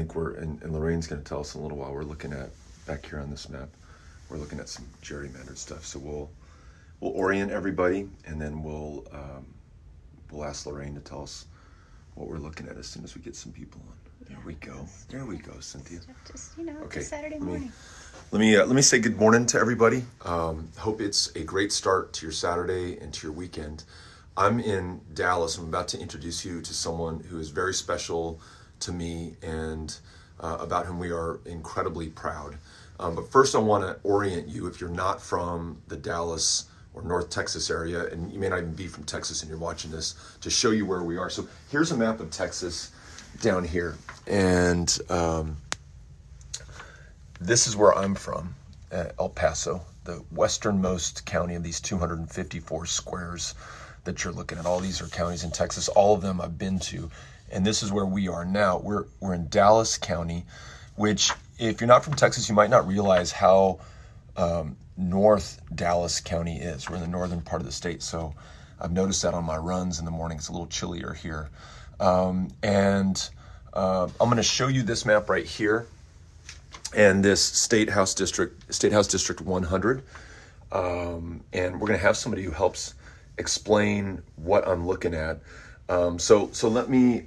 think and Lorraine's going to tell us in a little while, we're looking at, back here on this map, we're looking at some gerrymandered stuff. So we'll orient everybody, and then we'll ask Lorraine to tell us what we're looking at as soon as we get some people on. There we go. There we go, Cynthia. Just, okay. Saturday morning. Let me say good morning to everybody. Hope it's a great start to your Saturday and to your weekend. I'm in Dallas. I'm about to introduce you to someone who is very special to me and about whom we are incredibly proud. But first I want to orient you, if you're not from the Dallas or North Texas area, and you may not even be from Texas and you're watching this, to show you where we are. So here's a map of Texas down here. And this is where I'm from, El Paso, the westernmost county of these 254 squares that you're looking at. All these are counties in Texas. All of them I've been to. And this is where we are now. We're in Dallas County, which, if you're not from Texas, you might not realize how north Dallas County is. We're in the northern part of the state, so I've noticed that on my runs in the morning. It's a little chillier here. I'm going to show you this map right here, and this State House District 100. And we're going to have somebody who helps explain what I'm looking at. So let me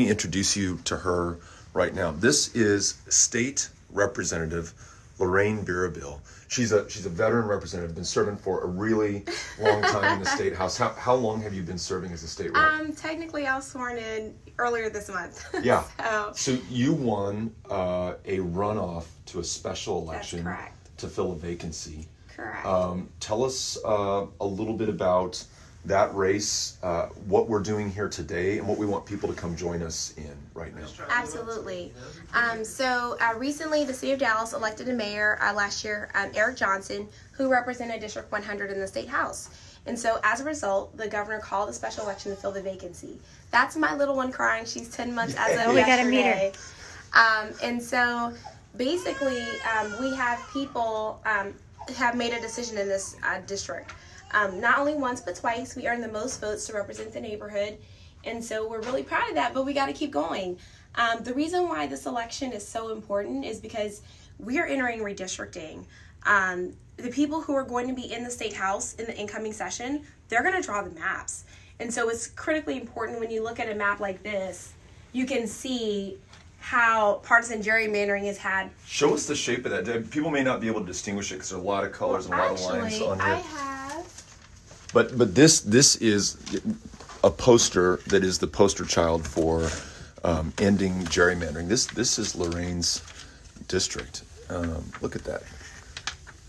introduce you to her right now. This is State Representative Lorraine Birabil. She's a veteran representative, been serving for a really long time in the State House. How long have you been serving as a state rep? Technically, I was sworn in earlier this month. Yeah. So you won a runoff to a special election to fill a vacancy. Correct. Tell us a little bit about that race, what we're doing here today, and what we want people to come join us in right now. Absolutely. So recently the city of Dallas elected a mayor last year, Eric Johnson, who represented District 100 in the State House. And so as a result, the governor called a special election to fill the vacancy. That's my little one crying. She's 10 months as of yesterday. We gotta meet her. And so basically we have people have made a decision in this district. Not only once but twice. We earned the most votes to represent the neighborhood, and so we're really proud of that, but we got to keep going. The reason why this election is so important is because we are entering redistricting. The people who are going to be in the State House in the incoming session, they're going to draw the maps, and so it's critically important. When you look at a map like this, you can see how partisan gerrymandering has had. Show us the shape of that. People may not be able to distinguish it because there are a lot of colors and a lot of lines on here. I have. But this is a poster that is the poster child for ending gerrymandering. This is Lorraine's district. Look at that.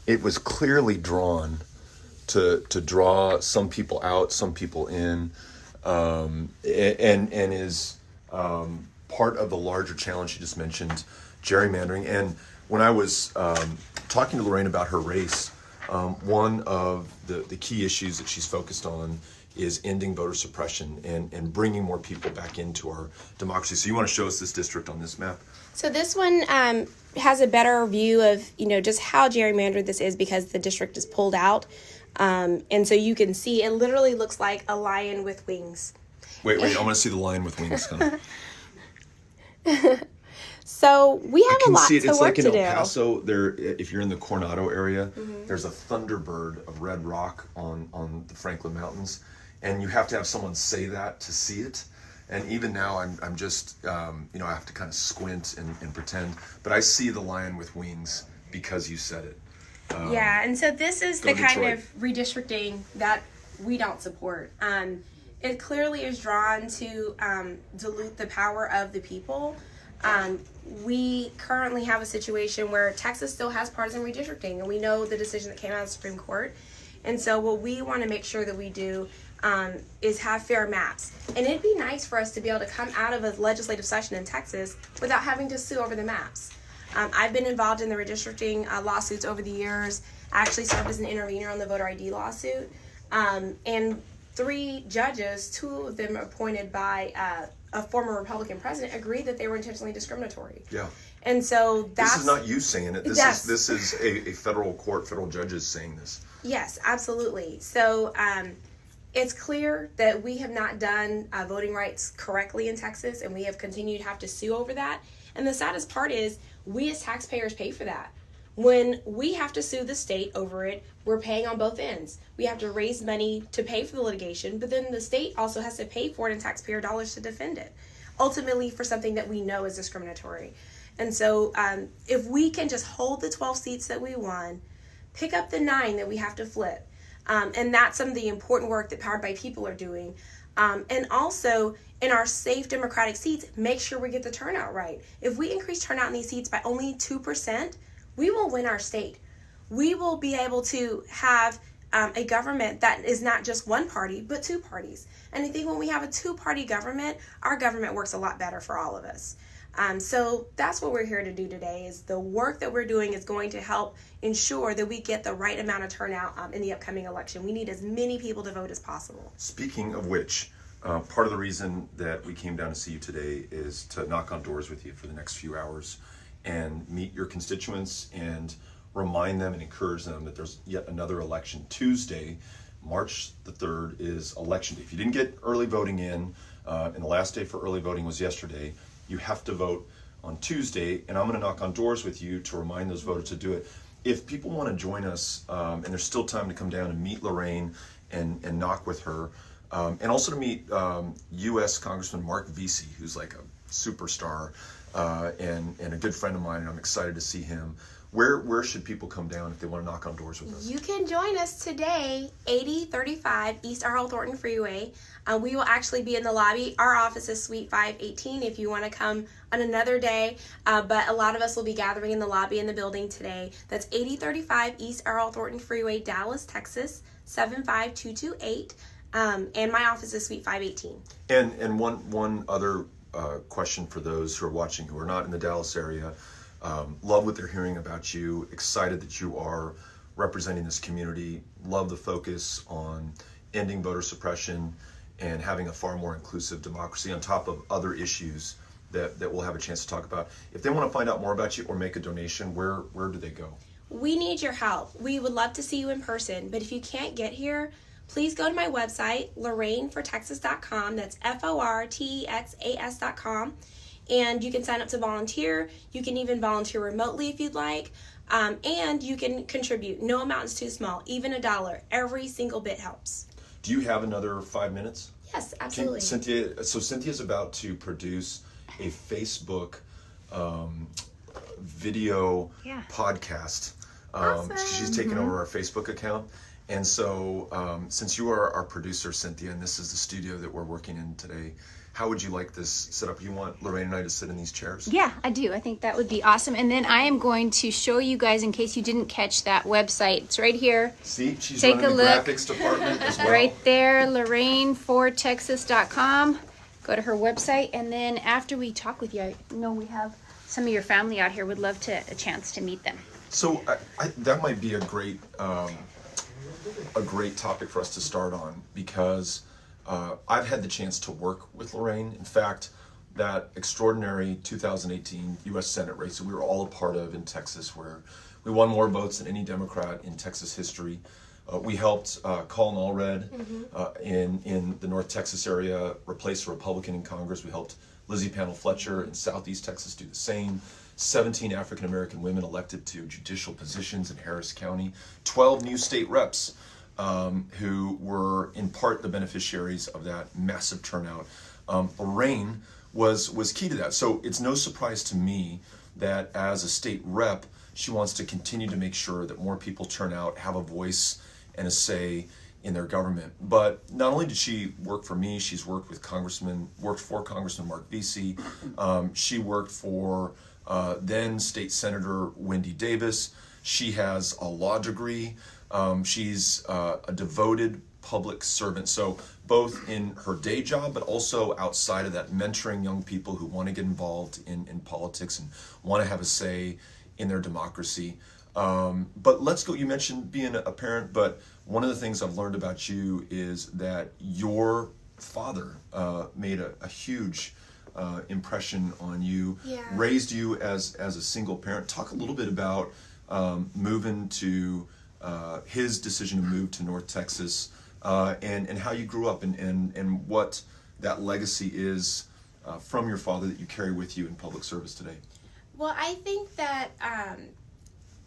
It was clearly drawn to draw some people out, some people in, and is part of the larger challenge you just mentioned, gerrymandering. And when I was talking to Lorraine about her race, one of the key issues that she's focused on is ending voter suppression and bringing more people back into our democracy. So you want to show us this district on this map? So this one has a better view of, just how gerrymandered this is because the district is pulled out. And so you can see it literally looks like a lion with wings. Wait, I want to see the lion with wings. So we have a lot to work to do. It's like in El Paso, there, if you're in the Coronado area, there's a thunderbird of red rock on the Franklin Mountains, and you have to have someone say that to see it. And even now, I'm just, I have to kind of squint and pretend, but I see the lion with wings because you said it. Yeah, and so this is the kind of redistricting that we don't support. It clearly is drawn to dilute the power of the people. We currently have a situation where Texas still has partisan redistricting, and we know the decision that came out of the Supreme Court. And so what we want to make sure that we do is have fair maps. And it'd be nice for us to be able to come out of a legislative session in Texas without having to sue over the maps. I've been involved in the redistricting lawsuits over the years. I actually served as an intervener on the voter ID lawsuit. And 3 judges, 2 of them appointed by a former Republican president, agreed that they were intentionally discriminatory. Yeah. And so that's... This is not you saying it. This is a federal court, federal judges saying this. Yes, absolutely. So it's clear that we have not done voting rights correctly in Texas, and we have continued to have to sue over that. And the saddest part is we as taxpayers pay for that. When we have to sue the state over it, we're paying on both ends. We have to raise money to pay for the litigation, but then the state also has to pay for it in taxpayer dollars to defend it, ultimately for something that we know is discriminatory. And so if we can just hold the 12 seats that we won, pick up the 9 that we have to flip, and that's some of the important work that Powered by People are doing. And also, in our safe democratic seats, make sure we get the turnout right. If we increase turnout in these seats by only 2%, we will win our state. We will be able to have a government that is not just one party, but 2 parties. And I think when we have a 2-party government, our government works a lot better for all of us. So that's what we're here to do today, is the work that we're doing is going to help ensure that we get the right amount of turnout in the upcoming election. We need as many people to vote as possible. Speaking of which, part of the reason that we came down to see you today is to knock on doors with you for the next few hours and meet your constituents and remind them and encourage them that there's yet another election. Tuesday, March the 3rd, is election day. If you didn't get early voting in, and the last day for early voting was yesterday, you have to vote on Tuesday, and I'm going to knock on doors with you to remind those voters to do it. If people want to join us, and there's still time to come down and meet Lorraine and knock with her, and also to meet U.S. Congressman Mark Vesey, who's like a superstar and a good friend of mine, and I'm excited to see him. Where should people come down if they want to knock on doors with us? You can join us today, 8035 East Earl Thornton Freeway. We will actually be in the lobby. Our office is Suite 518 if you want to come on another day. But a lot of us will be gathering in the lobby in the building today. That's 8035 East Earl Thornton Freeway, Dallas, Texas, 75228. And my office is Suite 518. And one other question for those who are watching who are not in the Dallas area. Love what they're hearing about you, excited that you are representing this community, love the focus on ending voter suppression and having a far more inclusive democracy on top of other issues that we'll have a chance to talk about. If they want to find out more about you or make a donation, where do they go? We need your help. We would love to see you in person, but if you can't get here, please go to my website, LorraineForTexas.com. That's FORTEXAS.com. And you can sign up to volunteer. You can even volunteer remotely if you'd like. And you can contribute. No amount is too small, even $1. Every single bit helps. Do you have another 5 minutes? Yes, absolutely. Cynthia's about to produce a Facebook video podcast. Awesome. She's taken over our Facebook account. And so since you are our producer, Cynthia, and this is the studio that we're working in today, how would you like this set up? You want Lorraine and I to sit in these chairs? Yeah, I do. I think that would be awesome. And then I am going to show you guys, in case you didn't catch that website. It's right here. See, she's Take running a the look. graphics department as well. Right there, LorraineForTexas.com. Go to her website. And then after we talk with you, I know we have some of your family out here. Would love a chance to meet them. So that might be a great topic for us to start on, because I've had the chance to work with Lorraine. In fact, that extraordinary 2018 U.S. Senate race that we were all a part of in Texas, where we won more votes than any Democrat in Texas history. We helped Colin Allred in the North Texas area replace a Republican in Congress. We helped Lizzie Panel Fletcher in Southeast Texas do the same. 17 African-American women elected to judicial positions in Harris County. 12 new state reps who were in part the beneficiaries of that massive turnout. Lorraine was key to that. So it's no surprise to me that as a state rep, she wants to continue to make sure that more people turn out, have a voice and a say in their government. But not only did she work for me, she's worked for Congressman Mark Vesey. She worked for then State Senator Wendy Davis. She has a law degree. She's a devoted public servant. So both in her day job, but also outside of that, mentoring young people who want to get involved in politics and want to have a say in their democracy. But let's go, you mentioned being a parent, but one of the things I've learned about you is that your father made a huge impression on you, raised you as a single parent. Talk a little bit about moving to his decision to move to North Texas, and how you grew up and what that legacy is from your father that you carry with you in public service today? Well, I think that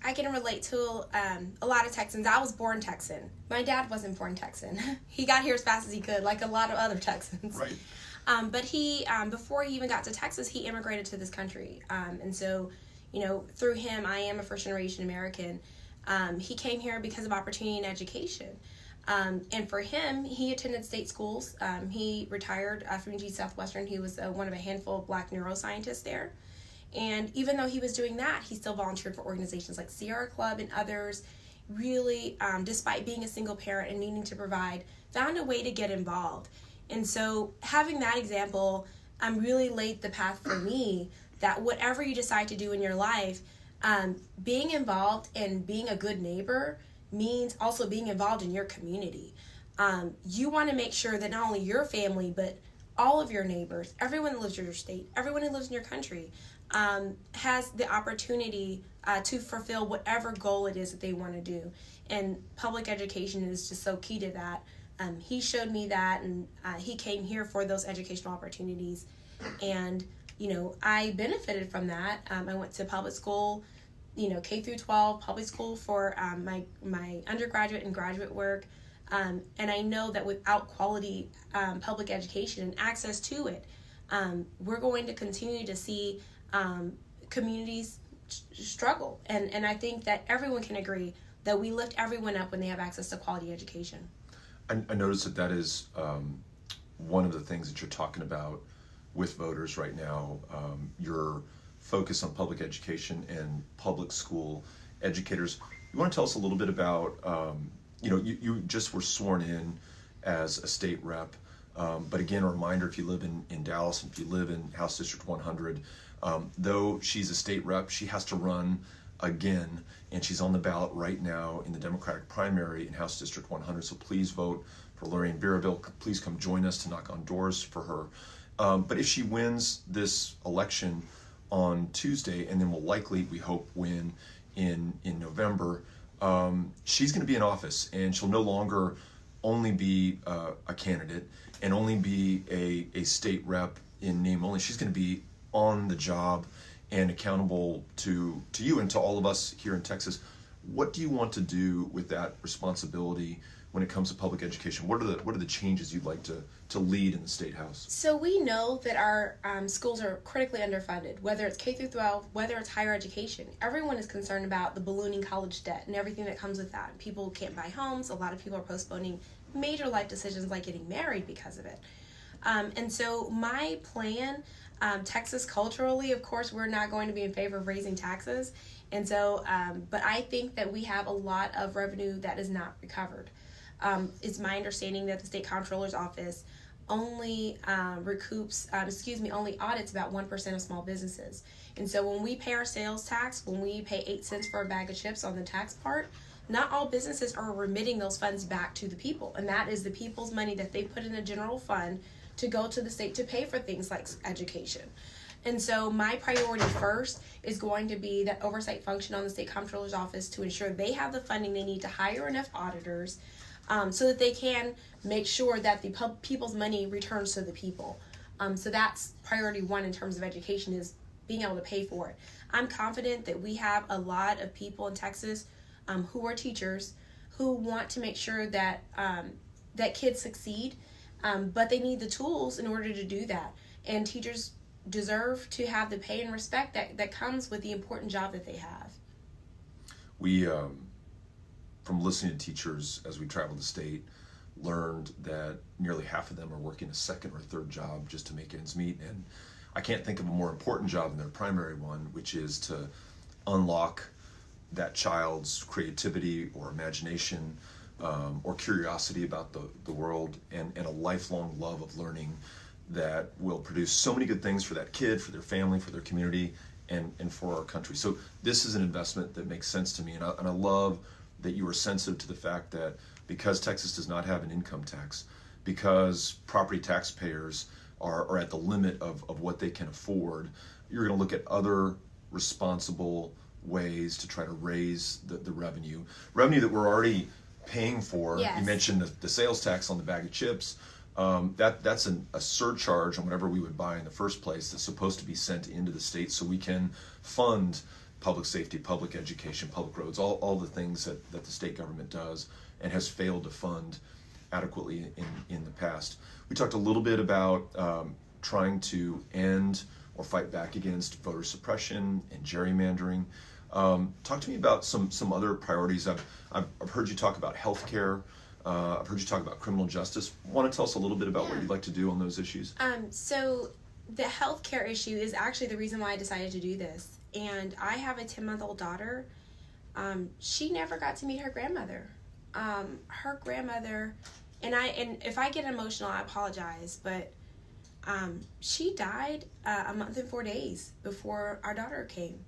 I can relate to a lot of Texans. I was born Texan. My dad wasn't born Texan. He got here as fast as he could, like a lot of other Texans. Right. But he, before he even got to Texas, he immigrated to this country. And so, through him, I am a first-generation American. He came here because of opportunity and education. And for him, he attended state schools. He retired from UT Southwestern. He was one of a handful of Black neuroscientists there. And even though he was doing that, he still volunteered for organizations like Sierra Club and others. Really, despite being a single parent and needing to provide, found a way to get involved. And so having that example really laid the path for me that whatever you decide to do in your life, being involved and being a good neighbor means also being involved in your community. You want to make sure that not only your family, but all of your neighbors, everyone that lives in your state, everyone who lives in your country, has the opportunity to fulfill whatever goal it is that they want to do. And public education is just so key to that. He showed me that, and he came here for those educational opportunities. And, I benefited from that. I went to public school, K through 12, public school for my undergraduate and graduate work. And I know that without quality public education and access to it, we're going to continue to see communities struggle. And I think that everyone can agree that we lift everyone up when they have access to quality education. I noticed that is one of the things that you're talking about with voters right now, your focus on public education and public school educators. You want to tell us a little bit about, you just were sworn in as a state rep, but again, a reminder, if you live in Dallas, and if you live in House District 100, though she's a state rep, she has to run again, and she's on the ballot right now in the Democratic primary in House District 100, so please vote for Lorraine Birabil. Please come join us to knock on doors for her. But if she wins this election on Tuesday, and then will likely, we hope, win in November, she's going to be in office, and she'll no longer only be a candidate and only be a state rep in name only. She's going to be on the job and accountable to you and to all of us here in Texas. What do you want to do with that responsibility when it comes to public education? What are the changes you'd like to lead in the State House? So we know that our schools are critically underfunded, whether it's K through 12, whether it's higher education. Everyone is concerned about the ballooning college debt and everything that comes with that. People can't buy homes. A lot of people are postponing major life decisions like getting married because of it. And so my plan, Texas culturally, of course, we're not going to be in favor of raising taxes. And so, but I think that we have a lot of revenue that is not recovered. It's my understanding that the state comptroller's office only only audits about 1% of small businesses. And so when we pay our sales tax, when we pay 8 cents for a bag of chips on the tax part, not all businesses are remitting those funds back to the people. And that is the people's money that they put in a general fund to go to the state to pay for things like education. And so my priority first is going to be that oversight function on the state comptroller's office to ensure they have the funding they need to hire enough auditors so that they can make sure that the people's money returns to the people. So that's priority one in terms of education, is being able to pay for it. I'm confident that we have a lot of people in Texas who are teachers who want to make sure that that kids succeed, but they need the tools in order to do that. And teachers deserve to have the pay and respect that comes with the important job that they have. We, from listening to teachers as we traveled the state, learned that nearly half of them are working a second or third job just to make ends meet. And I can't think of a more important job than their primary one, which is to unlock that child's creativity or imagination or curiosity about the world, and a lifelong love of learning that will produce so many good things for that kid, for their family, for their community, and for our country. So this is an investment that makes sense to me, and I love that you are sensitive to the fact that because Texas does not have an income tax, because property taxpayers are at the limit of what they can afford, you're going to look at other responsible ways to try to raise the revenue that we're already paying for. Yes. You mentioned the sales tax on the bag of chips, That's a surcharge on whatever we would buy in the first place that's supposed to be sent into the state so we can fund public safety, public education, public roads, all the things that the state government does and has failed to fund adequately in the past. We talked a little bit about trying to end or fight back against voter suppression and gerrymandering. Talk to me about some other priorities. I've heard you talk about healthcare. I've heard you talk about criminal justice. Want to tell us a little bit about what you'd like to do on those issues? So the healthcare issue is actually the reason why I decided to do this. And I have a 10-month-old daughter. She never got to meet her grandmother. Her grandmother, and if I get emotional, I apologize, but she died a month and 4 days before our daughter came.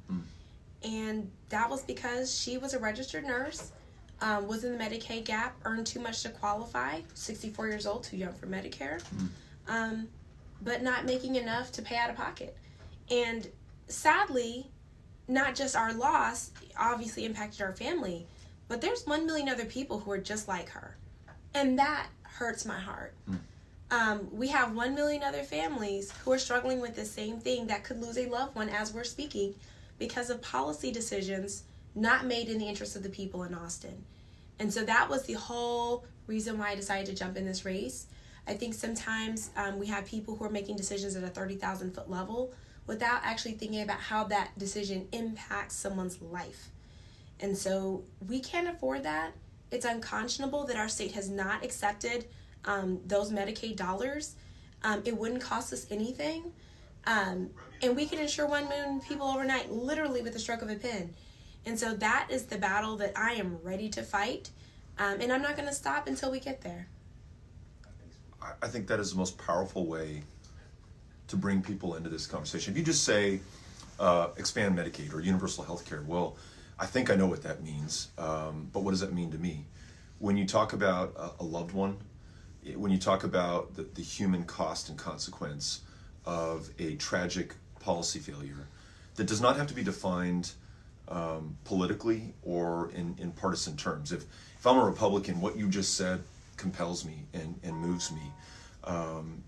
And that was because she was a registered nurse, was in the Medicaid gap, earned too much to qualify, 64 years old, too young for Medicare, but not making enough to pay out of pocket. And sadly, not just our loss obviously impacted our family, but there's 1 million other people who are just like her. And that hurts my heart. We have 1 million other families who are struggling with the same thing that could lose a loved one as we're speaking because of policy decisions not made in the interest of the people in Austin. And so that was the whole reason why I decided to jump in this race. I think sometimes we have people who are making decisions at a 30,000-foot level without actually thinking about how that decision impacts someone's life. And so we can't afford that. It's unconscionable that our state has not accepted those Medicaid dollars. It wouldn't cost us anything. And we can insure 1 million people overnight, literally with the stroke of a pen. And so that is the battle that I am ready to fight. And I'm not going to stop until we get there. I think that is the most powerful way to bring people into this conversation. If you just say expand Medicaid or universal health care, well, I think I know what that means, but what does that mean to me? When you talk about a loved one, when you talk about the human cost and consequence of a tragic policy failure that does not have to be defined politically or in partisan terms. If I'm a Republican, what you just said compels me and moves me.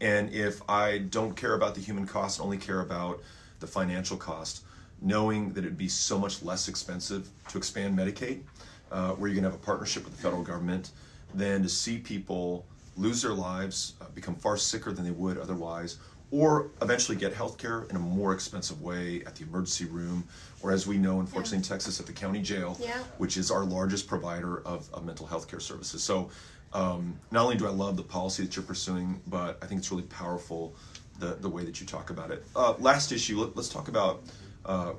And if I don't care about the human cost, only care about the financial cost, knowing that it'd be so much less expensive to expand Medicaid, where you're gonna have a partnership with the federal government, than to see people lose their lives, become far sicker than they would otherwise, or eventually get health care in a more expensive way at the emergency room, or as we know, unfortunately in Texas, at the county jail, which is our largest provider of mental health care services. So not only do I love the policy that you're pursuing, but I think it's really powerful the way that you talk about it. Last issue, let's talk about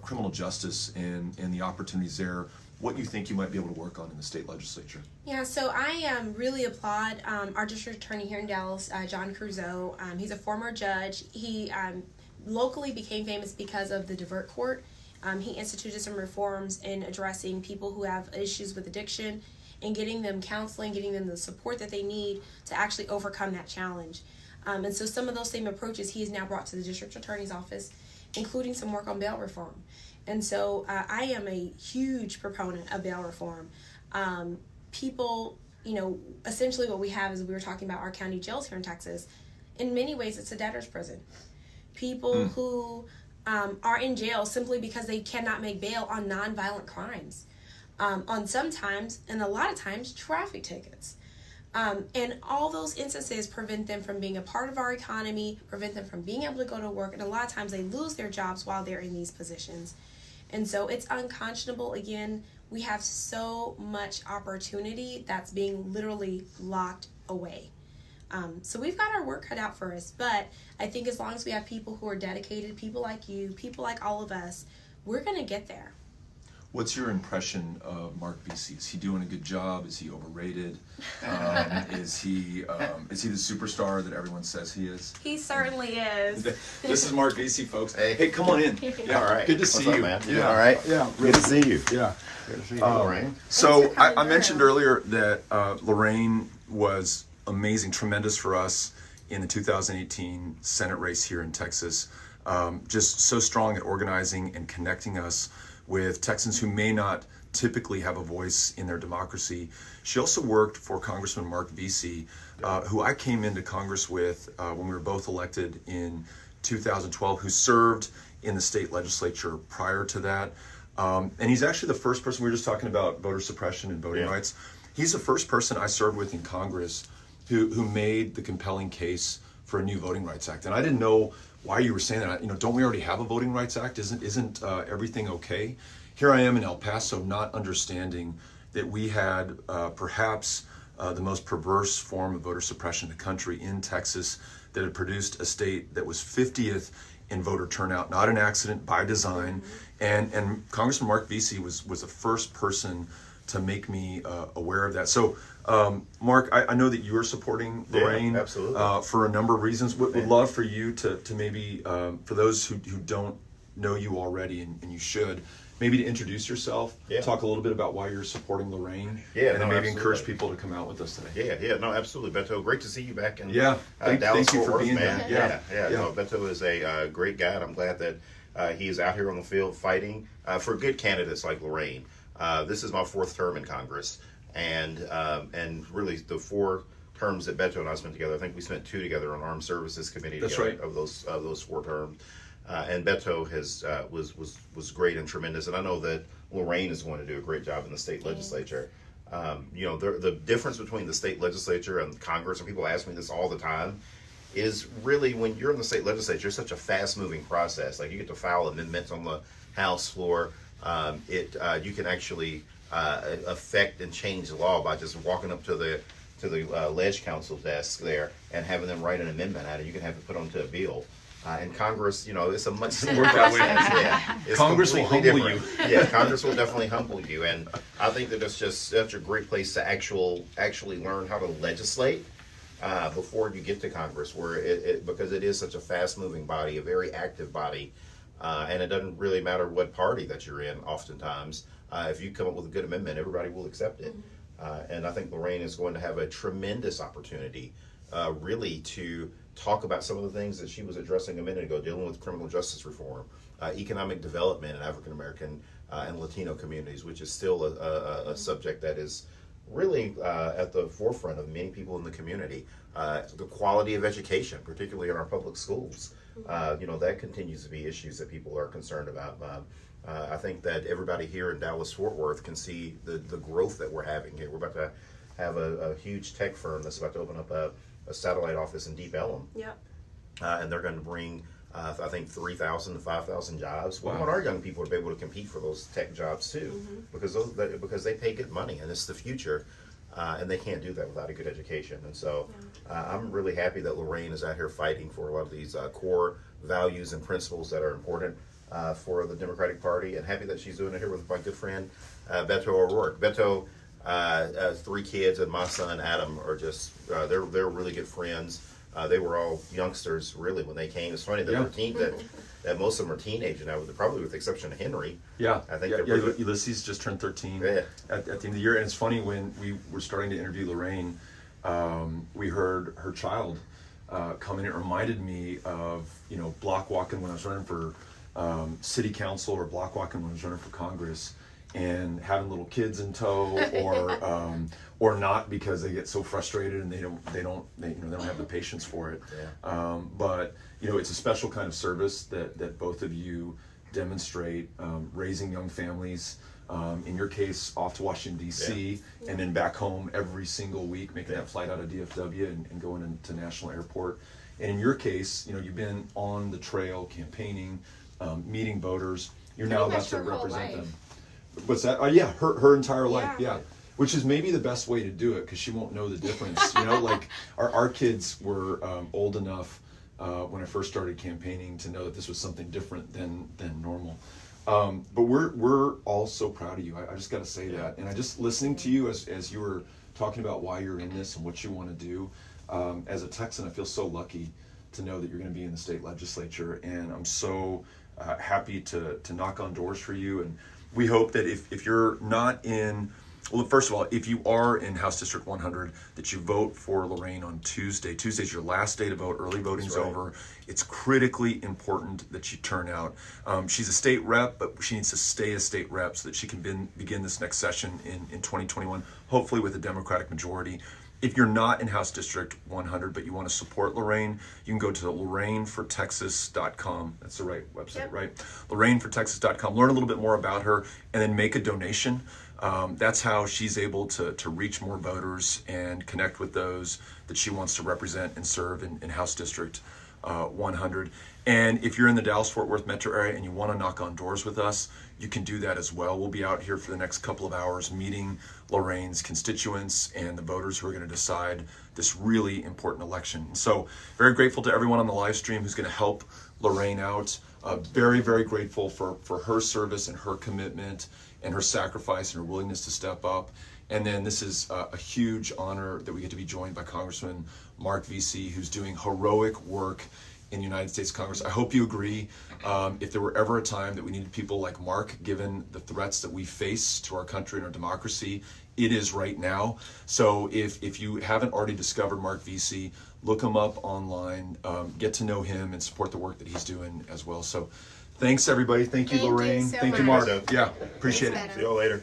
criminal justice and the opportunities there, what you think you might be able to work on in the state legislature. Yeah, so I really applaud our district attorney here in Dallas, John Crusoe. He's a former judge. He locally became famous because of the Divert Court. He instituted some reforms in addressing people who have issues with addiction and getting them counseling, getting them the support that they need to actually overcome that challenge. And so some of those same approaches he has now brought to the district attorney's office, including some work on bail reform. And so I am a huge proponent of bail reform. People, essentially what we have is we were talking about our county jails here in Texas. In many ways, it's a debtor's prison. People who are in jail simply because they cannot make bail on nonviolent crimes. On sometimes, and a lot of times, traffic tickets. And all those instances prevent them from being a part of our economy, prevent them from being able to go to work, and a lot of times they lose their jobs while they're in these positions. And so it's unconscionable. Again, we have so much opportunity that's being literally locked away. So we've got our work cut out for us, but I think as long as we have people who are dedicated, people like you, people like all of us, we're going to get there. What's your impression of Mark Vesey? Is he doing a good job? Is he overrated? Is he the superstar that everyone says he is? He certainly is. This is Mark Vesey, folks. Hey, come on in. Yeah, all right. Good to see you, man. Yeah, all right. Yeah, good to see you. Yeah, good to see you, Lorraine. So I mentioned earlier that Lorraine was amazing, tremendous for us in the 2018 Senate race here in Texas. Just so strong at organizing and connecting us with Texans who may not typically have a voice in their democracy. She also worked for Congressman Mark Vesey, who I came into Congress with when we were both elected in 2012, who served in the state legislature prior to that. And he's actually the first person, we were just talking about voter suppression and voting rights. He's the first person I served with in Congress who made the compelling case for a new Voting Rights Act. And I didn't know why you were saying that. You know, don't we already have a Voting Rights Act? Isn't everything okay? Here I am in El Paso, not understanding that we had perhaps the most perverse form of voter suppression in the country in Texas, that had produced a state that was 50th in voter turnout, not an accident, by design. And Congressman Mark Vesey was the first person to make me aware of that. So, Mark, I know that you are supporting Lorraine for a number of reasons. Would love for you to maybe, for those who don't know you already, and you should, maybe to introduce yourself, talk a little bit about why you're supporting Lorraine, and then maybe encourage people to come out with us today. No, absolutely. Beto, great to see you back in Dallas, thank you for being man. there. No, Beto is a great guy, and I'm glad that he is out here on the field fighting for good candidates like Lorraine. This is my 4th term in Congress, and really the 4 terms that Beto and I spent together. I think we spent 2 together on Armed Services Committee. That's together, right. Of those 4 terms. And Beto was great and tremendous, and I know that Lorraine is going to do a great job in the state legislature. The difference between the state legislature and Congress, and people ask me this all the time, is really when you're in the state legislature, it's such a fast-moving process. Like, you get to file amendments on the House floor. You can actually affect and change the law by just walking up to the Ledge Council desk there and having them write an amendment out, and you can have it put onto a bill. In Congress, it's a much slower process. Congress will humble you. Congress will definitely humble you, and I think that it's just such a great place to actually learn how to legislate before you get to Congress, where because it is such a fast-moving body, a very active body, and it doesn't really matter what party that you're in. Oftentimes, if you come up with a good amendment, everybody will accept it, and I think Lorraine is going to have a tremendous opportunity, really, to talk about some of the things that she was addressing a minute ago, dealing with criminal justice reform, economic development in African American and Latino communities, which is still a subject that is really at the forefront of many people in the community. The quality of education, particularly in our public schools, that continues to be issues that people are concerned about. I think that everybody here in Dallas-Fort Worth can see the growth that we're having here. We're about to have a huge tech firm that's about to open up a satellite office in Deep Ellum. And they're going to bring, I think, 3,000 to 5,000 jobs. Wow. We want our young people to be able to compete for those tech jobs too, because they pay good money and it's the future, and they can't do that without a good education. And so I'm really happy that Lorraine is out here fighting for a lot of these core values and principles that are important for the Democratic Party, and happy that she's doing it here with my good friend Beto O'Rourke. Beto, 3 kids, and my son Adam are just they're really good friends. They were all youngsters really when they came. It's funny that that most of them are teenagers now, probably with the exception of Henry. I think Ulysses just turned 13 at the end of the year. And it's funny, when we were starting to interview Lorraine, we heard her child come in. It reminded me of block walking when I was running for city council, or block walking when I was running for Congress, and having little kids in tow, or not, because they get so frustrated and they don't have the patience for it. But it's a special kind of service that both of you demonstrate, raising young families. In your case, off to Washington D.C. and then back home every single week, making that flight out of DFW and going into National Airport. And in your case, you've been on the trail campaigning, meeting voters. You're now about to represent them. What's that? Her entire life, which is maybe the best way to do it, because she won't know the difference. Like our kids were old enough when I first started campaigning to know that this was something different than normal. But we're all so proud of you. I just got to say that. And I just listening to you as you were talking about why you're in this and what you want to do. As a Texan, I feel so lucky to know that you're going to be in the state legislature, and I'm so happy to knock on doors for you. And we hope that if you're not in Well, first of all, if you are in House District 100, that you vote for Lorraine on Tuesday. Tuesday's your last day to vote. Early voting's over. It's critically important that you turn out. She's a state rep, but she needs to stay a state rep so that she can begin this next session in 2021, hopefully with a Democratic majority. If you're not in House District 100, but you want to support Lorraine, you can go to LorraineForTexas.com. That's the right website, right? LorraineForTexas.com. Learn a little bit more about her and then make a donation. That's how she's able to reach more voters and connect with those that she wants to represent and serve in House District 100. And if you're in the Dallas-Fort Worth metro area and you want to knock on doors with us, you can do that as well. We'll be out here for the next couple of hours meeting Lorraine's constituents and the voters who are going to decide this really important election. So very grateful to everyone on the live stream who's going to help Lorraine out. Very, very grateful for her service and her commitment and her sacrifice and her willingness to step up. And then this is a huge honor that we get to be joined by Congressman Mark Vesey, who's doing heroic work in the United States Congress. I hope you agree. If there were ever a time that we needed people like Mark, given the threats that we face to our country and our democracy, it is right now. So if you haven't already discovered Mark Vesey, look him up online, get to know him and support the work that he's doing as well. So thanks everybody. Thank you, Lorraine. You so Thank you, much. Mark. Yeah, appreciate it. Thanks, See y'all later.